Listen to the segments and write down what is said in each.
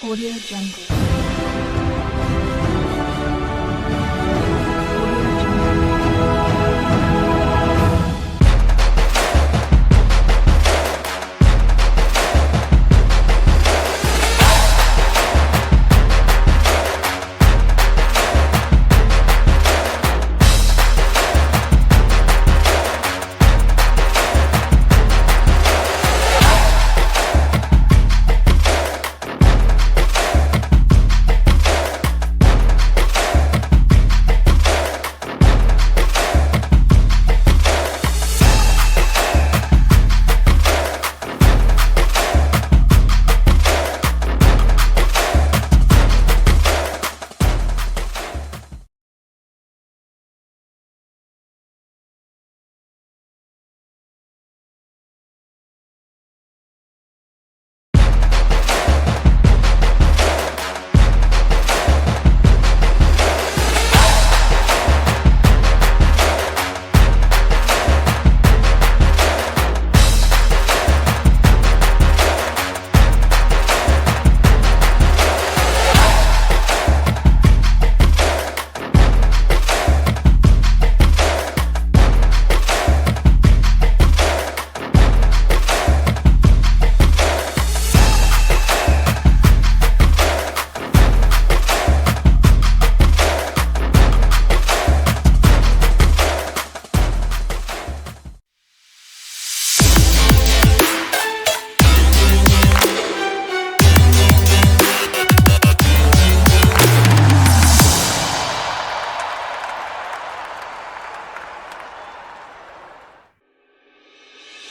Audio Jungle.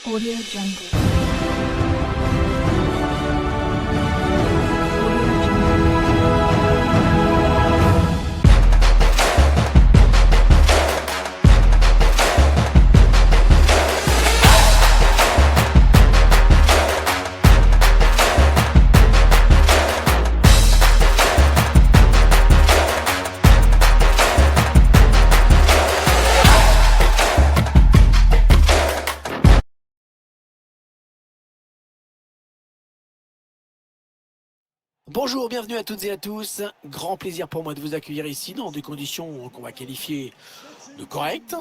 Audio Jungle. Bonjour, bienvenue à toutes et à tous. Grand plaisir pour moi de vous accueillir ici dans des conditions qu'on va qualifier de correctes.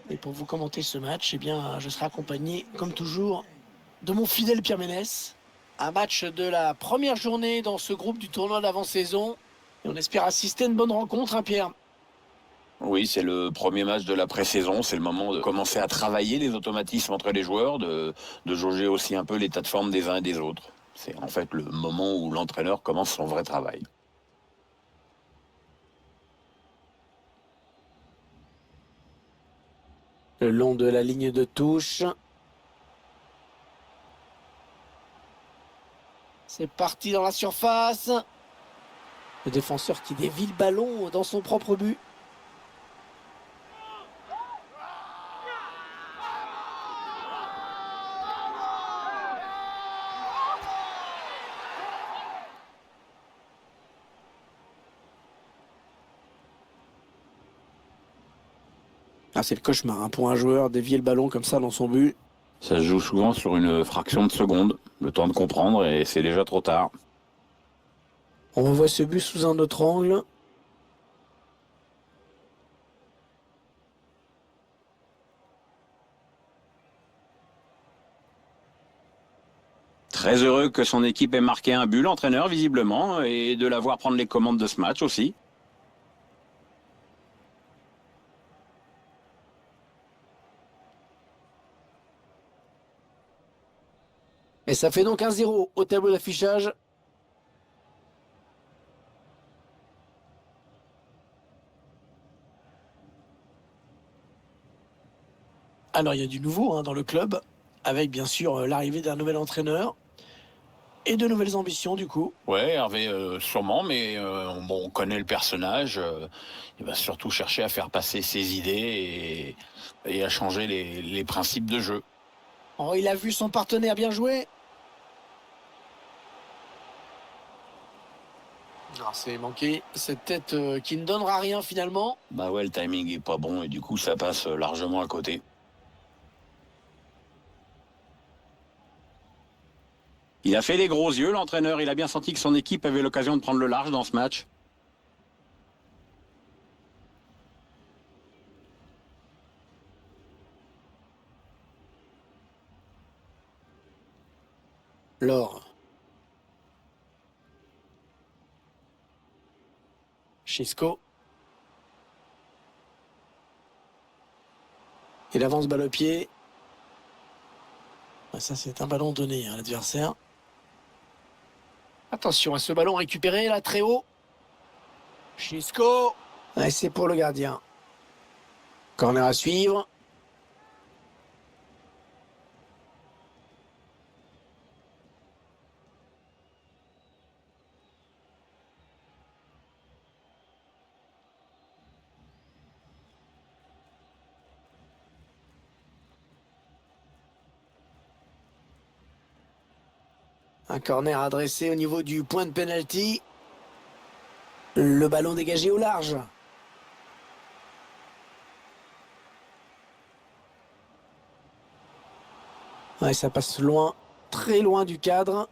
Et pour vous commenter ce match, eh bien, je serai accompagné, comme toujours, de mon fidèle Pierre Ménès. Un match de la première journée dans ce groupe du tournoi d'avant-saison. Et on espère assister à une bonne rencontre, hein, Pierre? Oui, c'est le premier match de la pré-saison. C'est le moment de commencer à travailler les automatismes entre les joueurs, de jauger aussi un peu l'état de forme des uns et des autres. C'est en fait le moment où l'entraîneur commence son vrai travail. Le long de la ligne de touche. C'est parti dans la surface. Le défenseur qui dévie le ballon dans son propre but. Ah, c'est le cauchemar hein, pour un joueur, dévier le ballon comme ça dans son but. Ça se joue souvent sur une fraction de seconde, le temps de comprendre, et c'est déjà trop tard. On revoit ce but sous un autre angle. Très heureux que son équipe ait marqué un but, l'entraîneur, visiblement, et de la voir prendre les commandes de ce match aussi. Et ça fait donc 1-0 au tableau d'affichage. Alors il y a du nouveau hein, dans le club, avec bien sûr l'arrivée d'un nouvel entraîneur et de nouvelles ambitions du coup. Ouais, Hervé, sûrement, mais bon, on connaît le personnage. Il va surtout chercher à faire passer ses idées et à changer les principes de jeu. Oh, il a vu son partenaire bien jouer. Ah, c'est manqué. Cette tête qui ne donnera rien finalement. Bah ouais, le timing est pas bon et du coup ça passe largement à côté. Il a fait les gros yeux, l'entraîneur. Il a bien senti que son équipe avait l'occasion de prendre le large dans ce match. Laure. Chisco. Il avance balle au pied. Ça, c'est un ballon donné à l'adversaire. Attention à ce ballon récupéré là, très haut. Chisco. Ouais, c'est pour le gardien. Corner à suivre. Un corner adressé au niveau du point de pénalty. Le ballon dégagé au large. Ouais, ça passe loin, très loin du cadre.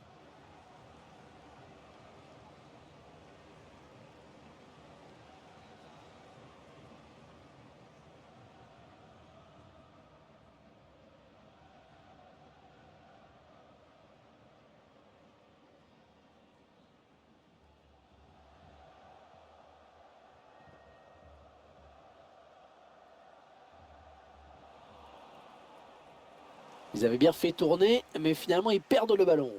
Ils avaient bien fait tourner, mais finalement ils perdent le ballon.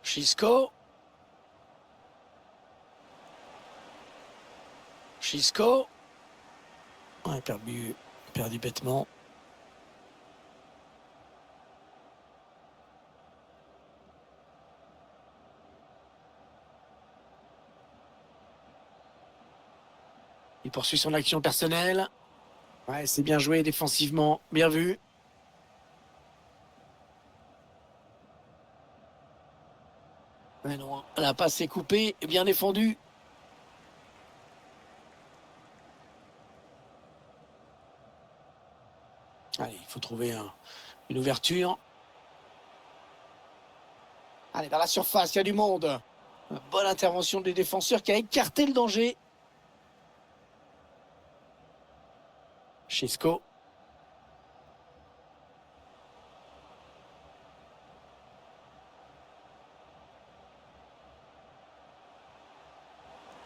Chisco. Chisco. Ouais, perdu bêtement. Il poursuit son action personnelle. Ouais, c'est bien joué défensivement, bien vu. Mais non, la passe est coupée, bien défendue. Allez, il faut trouver une ouverture. Allez, dans la surface, il y a du monde. Bonne intervention des défenseurs qui a écarté le danger. Chisco.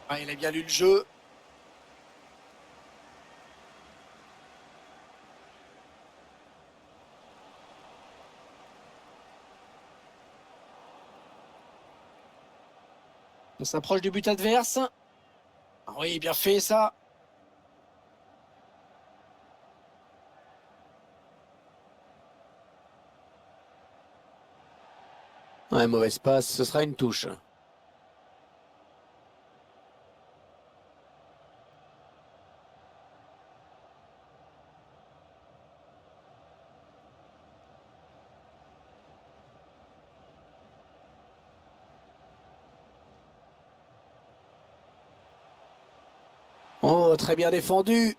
Ah, il a bien lu le jeu. On s'approche du but adverse. Ah oui, bien fait ça. Ouais, mauvaise passe, ce sera une touche. Oh, très bien défendu.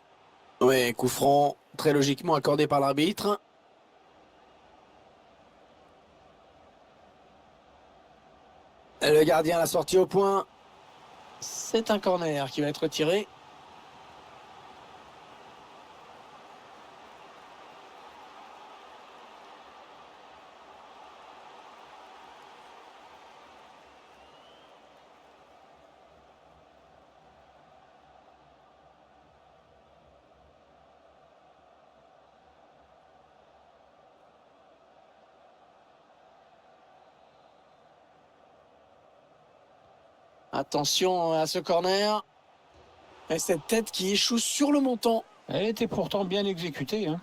Ouais, coup franc, très logiquement accordé par l'arbitre. Le gardien l'a sorti au point. C'est un corner qui va être tiré. Attention à ce corner. Et cette tête qui échoue sur le montant. Elle était pourtant bien exécutée, hein.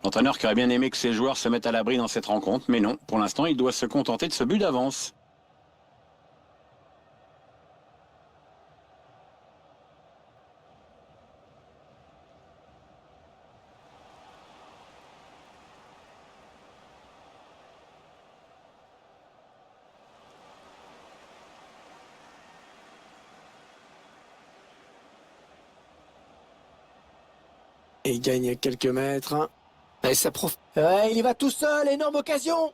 L'entraîneur qui aurait bien aimé que ses joueurs se mettent à l'abri dans cette rencontre, mais non, pour l'instant, il doit se contenter de ce but d'avance. Et il gagne quelques mètres. Et ça il y va tout seul, énorme occasion.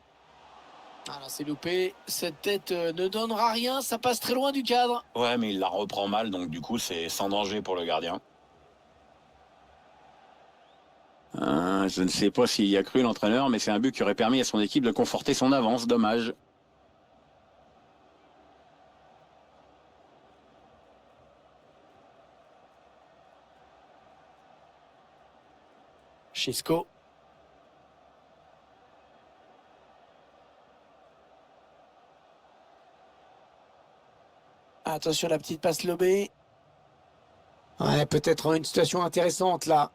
Ah là, c'est loupé. Cette tête ne donnera rien, ça passe très loin du cadre. Ouais, mais il la reprend mal, donc du coup, c'est sans danger pour le gardien. Je ne sais pas s'il y a cru l'entraîneur, mais c'est un but qui aurait permis à son équipe de conforter son avance. Dommage. Chisco. Attention, la petite passe lobée. Ouais, peut-être une situation intéressante là.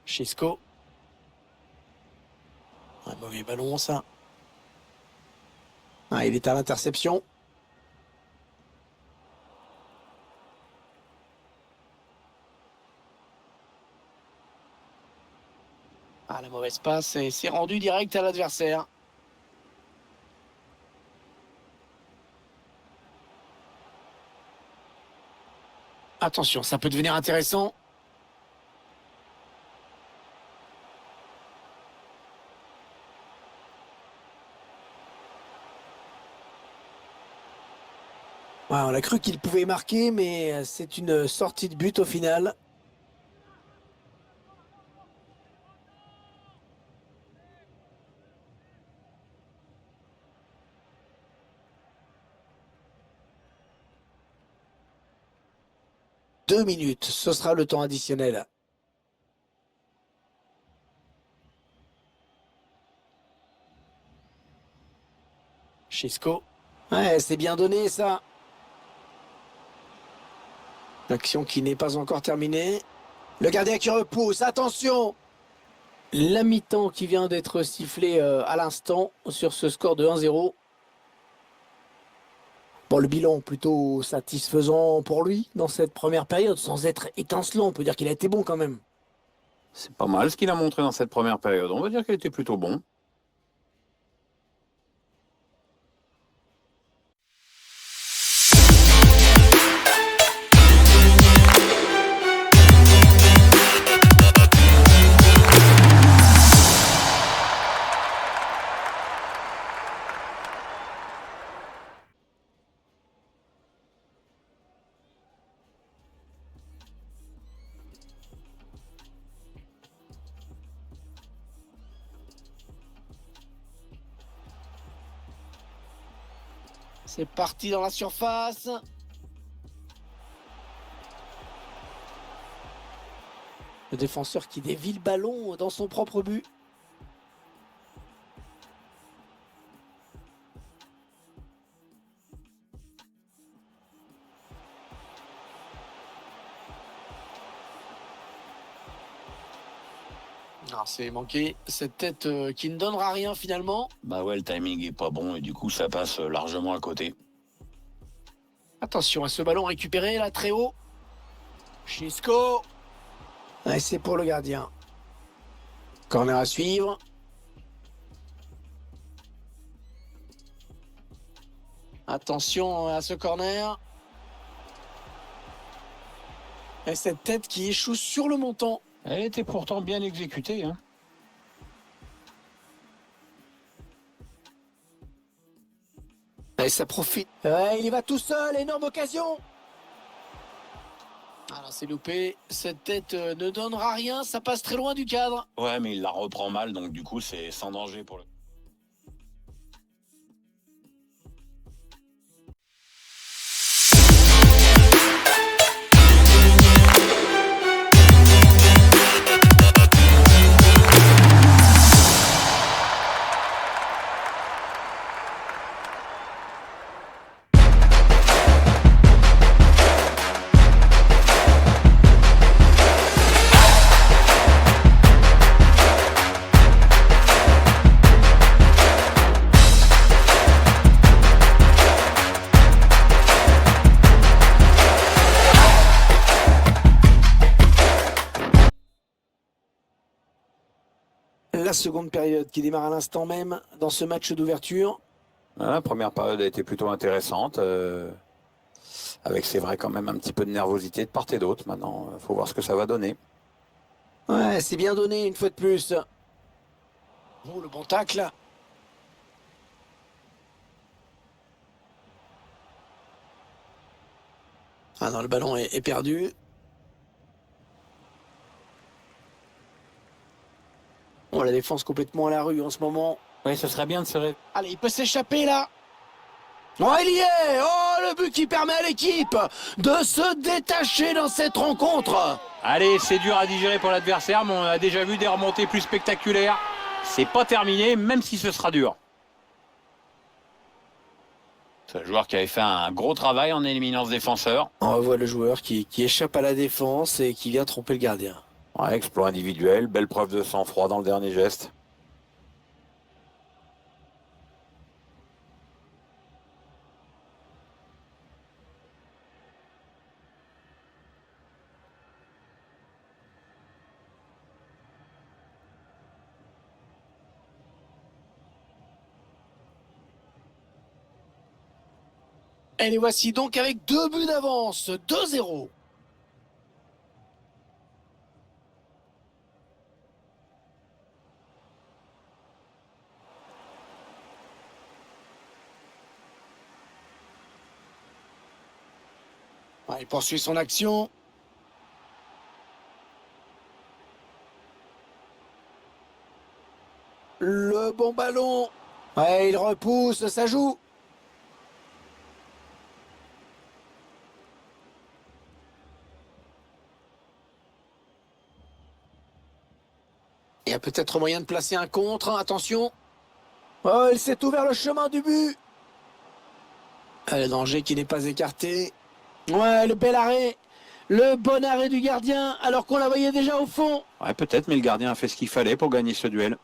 Chisco. Un mauvais ballon, ça. Ah, il est à l'interception. Ah, la mauvaise passe et c'est rendu direct à l'adversaire. Attention, ça peut devenir intéressant. Ouais, on a cru qu'il pouvait marquer, mais c'est une sortie de but au final. Deux minutes, ce sera le temps additionnel. Chisco. Ouais, c'est bien donné ça. L'action qui n'est pas encore terminée. Le gardien qui repousse, attention! La mi-temps qui vient d'être sifflée à l'instant sur ce score de 1-0. Bon, le bilan plutôt satisfaisant pour lui dans cette première période, sans être étincelant. On peut dire qu'il a été bon quand même. C'est pas mal ce qu'il a montré dans cette première période. On va dire qu'il était plutôt bon. C'est parti dans la surface. Le défenseur qui dévie le ballon dans son propre but. Ah, c'est manqué. Cette tête qui ne donnera rien finalement. Bah ouais, le timing est pas bon et du coup, ça passe largement à côté. Attention à ce ballon récupéré là très haut. Chisco. Ouais, c'est pour le gardien. Corner à suivre. Attention à ce corner. Et cette tête qui échoue sur le montant. Elle était pourtant bien exécutée, hein. Et ça profite. Ouais, il y va tout seul, énorme occasion. Ah là, c'est loupé. Cette tête ne donnera rien, ça passe très loin du cadre. Ouais, mais il la reprend mal, donc du coup, c'est sans danger pour le... la seconde période qui démarre à l'instant même dans ce match d'ouverture. La première période a été plutôt intéressante, avec c'est vrai quand même un petit peu de nervosité de part et d'autre. Maintenant, il faut voir ce que ça va donner. Ouais, c'est bien donné une fois de plus. Oh, le bon tacle. Ah non, le ballon est perdu. Oh, la défense complètement à la rue en ce moment. Oui, ce serait bien de se Allez, il peut s'échapper là. Oh, il y est. Oh, le but qui permet à l'équipe de se détacher dans cette rencontre. Allez, c'est dur à digérer pour l'adversaire, mais on a déjà vu des remontées plus spectaculaires. C'est pas terminé, même si ce sera dur. C'est un joueur qui avait fait un gros travail en éliminant ce défenseur. On revoit le joueur qui échappe à la défense et qui vient tromper le gardien. Ouais, exploit individuel, belle preuve de sang-froid dans le dernier geste. Et les voici donc avec 2 buts d'avance, 2-0. Il poursuit son action. Le bon ballon. Ouais, il repousse, ça joue. Il y a peut-être moyen de placer un contre, hein, attention. Oh, il s'est ouvert le chemin du but. Le danger qui n'est pas écarté. Ouais, le bel arrêt. Le bon arrêt du gardien, alors qu'on la voyait déjà au fond. Ouais, peut-être, mais le gardien a fait ce qu'il fallait pour gagner ce duel.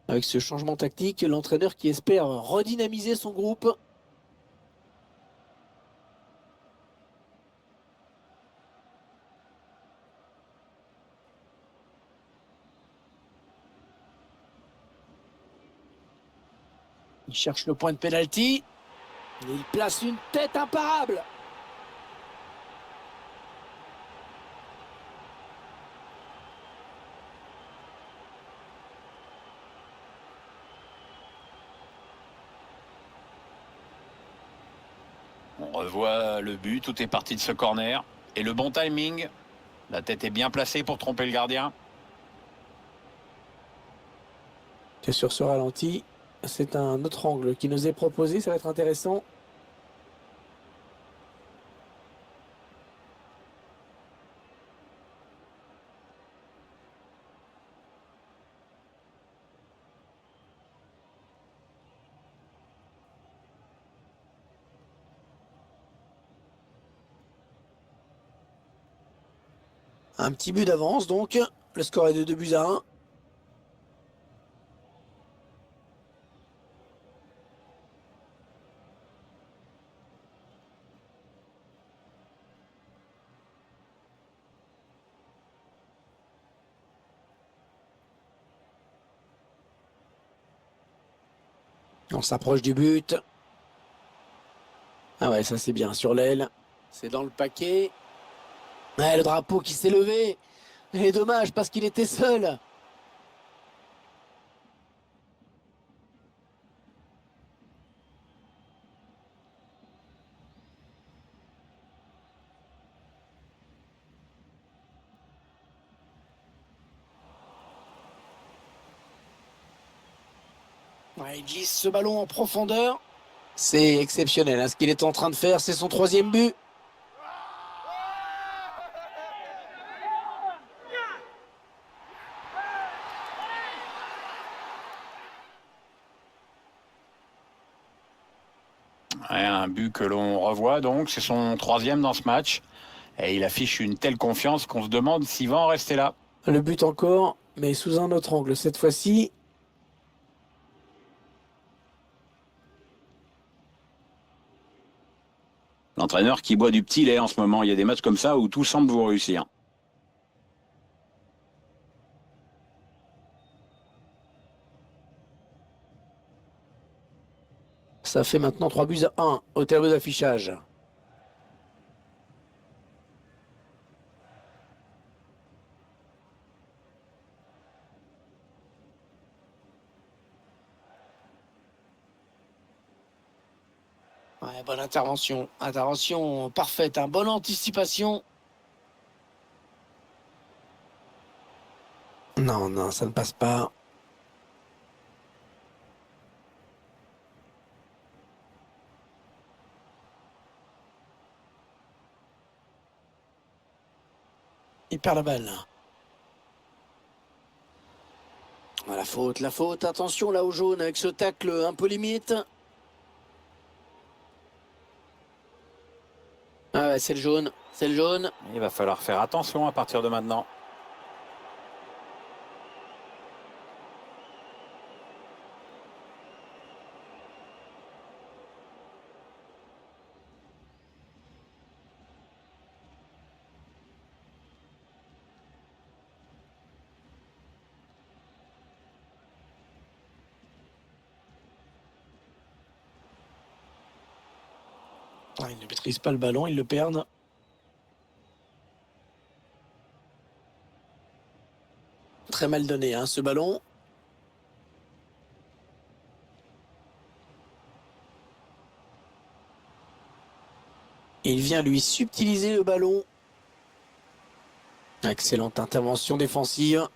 Avec ce changement tactique, l'entraîneur qui espère redynamiser son groupe. Il cherche le point de pénalty. Il place une tête imparable. On revoit le but, tout est parti de ce corner. Et le bon timing, la tête est bien placée pour tromper le gardien. Et sur ce ralenti, c'est un autre angle qui nous est proposé, ça va être intéressant. Un petit but d'avance donc, le score est de 2-1. On s'approche du but. Ah ouais, ça c'est bien sur l'aile. C'est dans le paquet. Ouais, le drapeau qui s'est levé. Et dommage parce qu'il était seul. Ouais, il glisse ce ballon en profondeur. C'est exceptionnel hein, ce qu'il est en train de faire. C'est son 3e but. Ouais, un but que l'on revoit donc, c'est son 3e dans ce match. Et il affiche une telle confiance qu'on se demande s'il va en rester là. Le but encore. mais sous un autre angle cette fois-ci. L'entraîneur qui boit du petit lait en ce moment. Il y a des matchs comme ça où tout semble vous réussir. Ça fait maintenant 3-1 au tableau d'affichage. Ouais, bonne intervention. Intervention parfaite, hein. Bonne anticipation. Non, non, ça ne passe pas. Il perd la balle. Ah, la faute, la faute. Attention là au jaune avec ce tacle un peu limite. Ah ouais, c'est le jaune. C'est le jaune. Il va falloir faire attention à partir de maintenant. Ah, il ne maîtrise pas le ballon, ils le perdent. Très mal donné, hein, ce ballon. Il vient lui subtiliser le ballon. Excellente intervention défensive.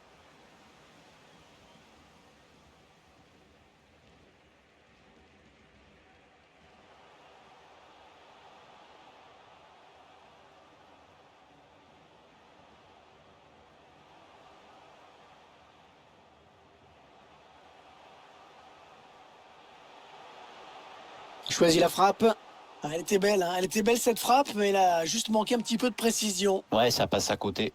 Il choisit la frappe. Ah, elle était belle, hein. Elle était belle cette frappe, mais elle a juste manqué un petit peu de précision. Ouais, ça passe à côté.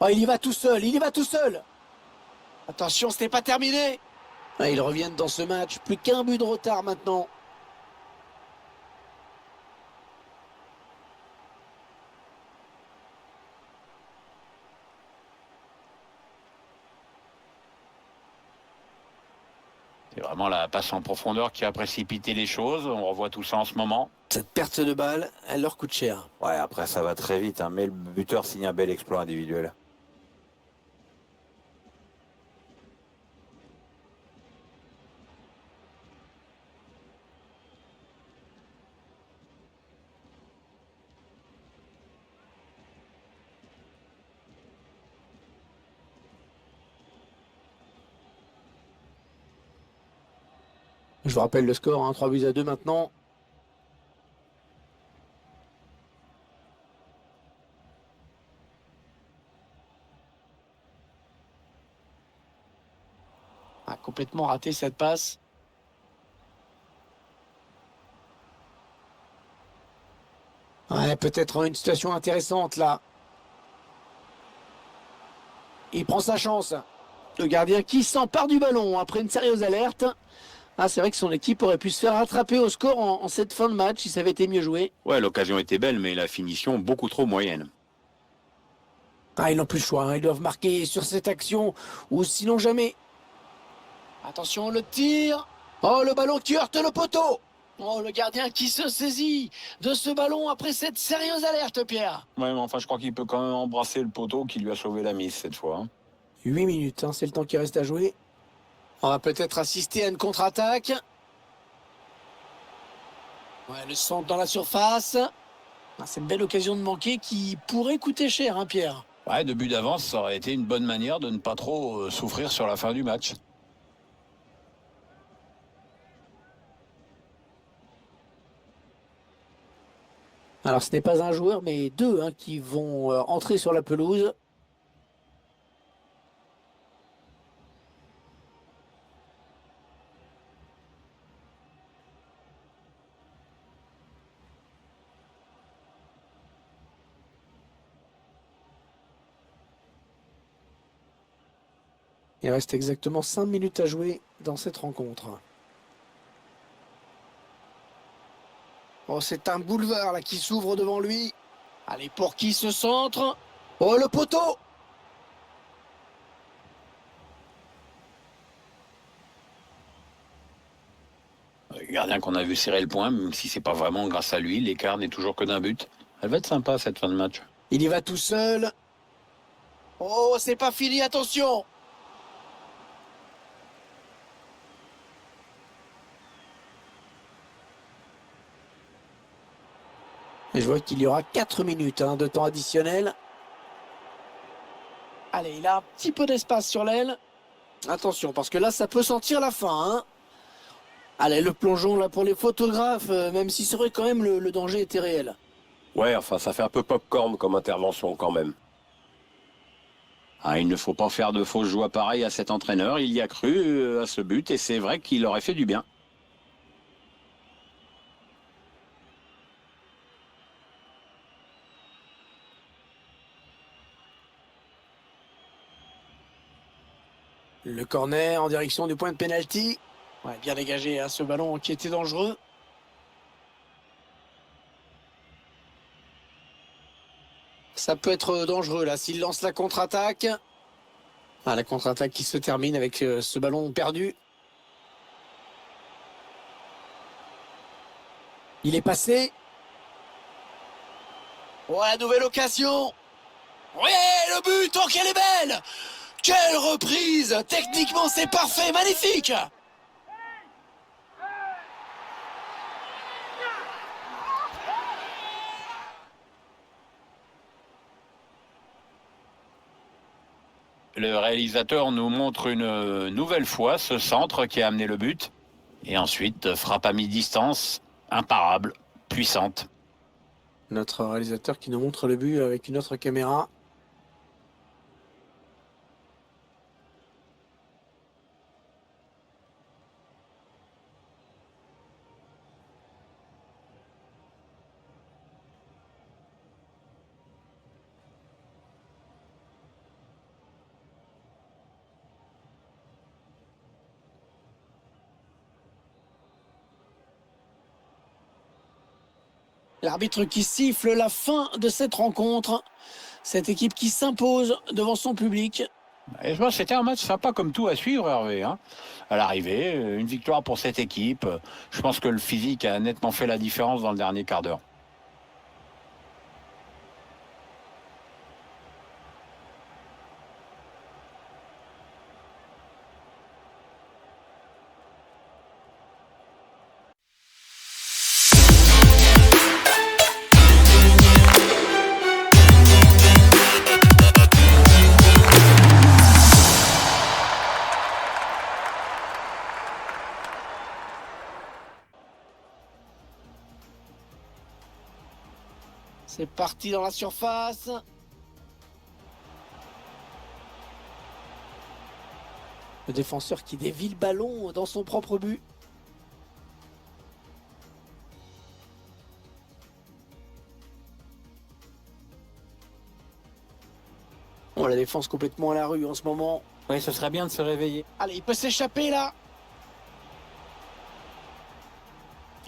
Oh, il y va tout seul, il y va tout seul. Attention, ce n'est pas terminé. Ah, ils reviennent dans ce match. Plus qu'un but de retard maintenant. C'est vraiment la passe en profondeur qui a précipité les choses. On revoit tout ça en ce moment. Cette perte de balle, elle leur coûte cher. Ouais, après ça va très vite, hein, mais le buteur signe un bel exploit individuel. Je vous rappelle le score, hein, 3-2 maintenant. A complètement raté cette passe. Ouais, peut-être une situation intéressante là. Il prend sa chance. Le gardien qui s'empare du ballon après une sérieuse alerte. Ah, c'est vrai que son équipe aurait pu se faire rattraper au score en cette fin de match si ça avait été mieux joué. Ouais, l'occasion était belle, mais la finition beaucoup trop moyenne. Ah, ils n'ont plus le choix, hein. Ils doivent marquer sur cette action ou sinon jamais. Attention, le tir. Oh, le ballon qui heurte le poteau. Oh, le gardien qui se saisit de ce ballon après cette sérieuse alerte, Pierre. Ouais, mais enfin, je crois qu'il peut quand même embrasser le poteau qui lui a sauvé la mise cette fois. 8 minutes, hein, c'est le temps qui reste à jouer. On va peut-être assister à une contre-attaque. Ouais, le centre dans la surface. Ah, c'est une belle occasion de manquer qui pourrait coûter cher, hein, Pierre. Ouais, 2 buts d'avance, ça aurait été une bonne manière de ne pas trop souffrir sur la fin du match. Alors ce n'est pas un joueur, mais deux hein, qui vont entrer sur la pelouse. Il reste exactement 5 minutes à jouer dans cette rencontre. Oh, c'est un boulevard là qui s'ouvre devant lui. Allez, pour qui ce centre? Oh, le poteau! Le gardien qu'on a vu serrer le point, même si c'est pas vraiment grâce à lui, l'écart n'est toujours que d'un but. Elle va être sympa cette fin de match. Il y va tout seul. Oh, c'est pas fini, attention! Et je vois qu'il y aura 4 minutes de temps additionnel. Allez, il a un petit peu d'espace sur l'aile. Attention, parce que là, ça peut sentir la fin. Hein. Allez, le plongeon là pour les photographes, même si c'est vrai quand même le danger était réel. Ouais, enfin, ça fait un peu popcorn comme intervention quand même. Ah, il ne faut pas faire de fausses joies pareilles à cet entraîneur. Il y a cru à ce but et c'est vrai qu'il aurait fait du bien. Le corner en direction du point de pénalty. Ouais, bien dégagé ce ballon qui était dangereux. Ça peut être dangereux là s'il lance la contre-attaque. Ah, la contre-attaque qui se termine avec ce ballon perdu. Il est passé. Ouais, nouvelle occasion. Ouais, le but, oh qu'elle est belle! Quelle reprise! Techniquement, c'est parfait, magnifique! Le réalisateur nous montre une nouvelle fois ce centre qui a amené le but. Et ensuite, frappe à mi-distance, imparable, puissante. Notre réalisateur qui nous montre le but avec une autre caméra. L'arbitre qui siffle la fin de cette rencontre. Cette équipe qui s'impose devant son public. Et je vois, c'était un match sympa comme tout à suivre, Hervé. Hein. À l'arrivée, une victoire pour cette équipe. Je pense que le physique a nettement fait la différence dans le dernier quart d'heure. C'est parti dans la surface. Le défenseur qui dévie le ballon dans son propre but. Oh, la défense complètement à la rue en ce moment. Oui, ce serait bien de se réveiller. Allez, il peut s'échapper là.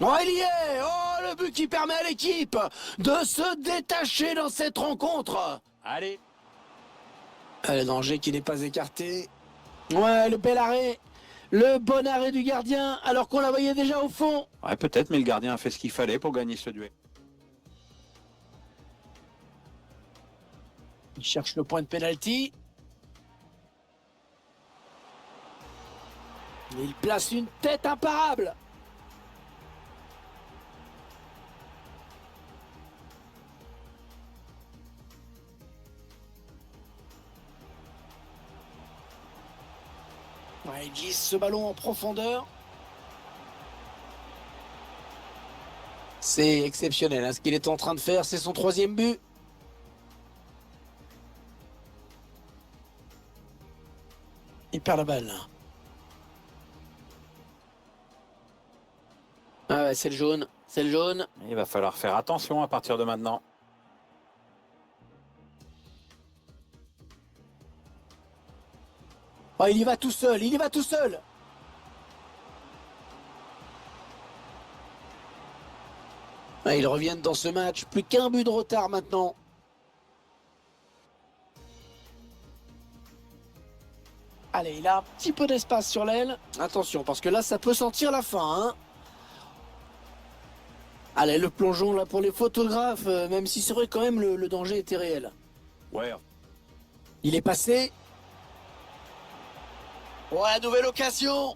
Oh, il y est. Oh, le but qui permet à l'équipe de se détacher dans cette rencontre. Allez. Le danger qui n'est pas écarté. Ouais, le bel arrêt. Le bon arrêt du gardien alors qu'on la voyait déjà au fond. Ouais, peut-être, mais le gardien a fait ce qu'il fallait pour gagner ce duel. Il cherche le point de pénalty. Il place une tête imparable. Ouais, il glisse ce ballon en profondeur. C'est exceptionnel, hein, ce qu'il est en train de faire. C'est son 3e but. Il perd la balle. Ah ouais, c'est le jaune. C'est le jaune. Il va falloir faire attention à partir de maintenant. Oh, il y va tout seul. Il y va tout seul. Ah, ils reviennent dans ce match. Plus qu'un but de retard maintenant. Allez, il a un petit peu d'espace sur l'aile. Attention, parce que là, ça peut sentir la fin. Hein. Allez, le plongeon là pour les photographes, même si c'est vrai quand même le danger était réel. Ouais. Il est passé. Ouais, nouvelle occasion.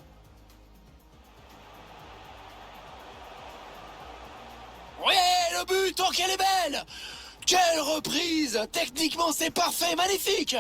Ouais, le but, oh qu'elle est belle. Quelle reprise. Techniquement, c'est parfait, magnifique.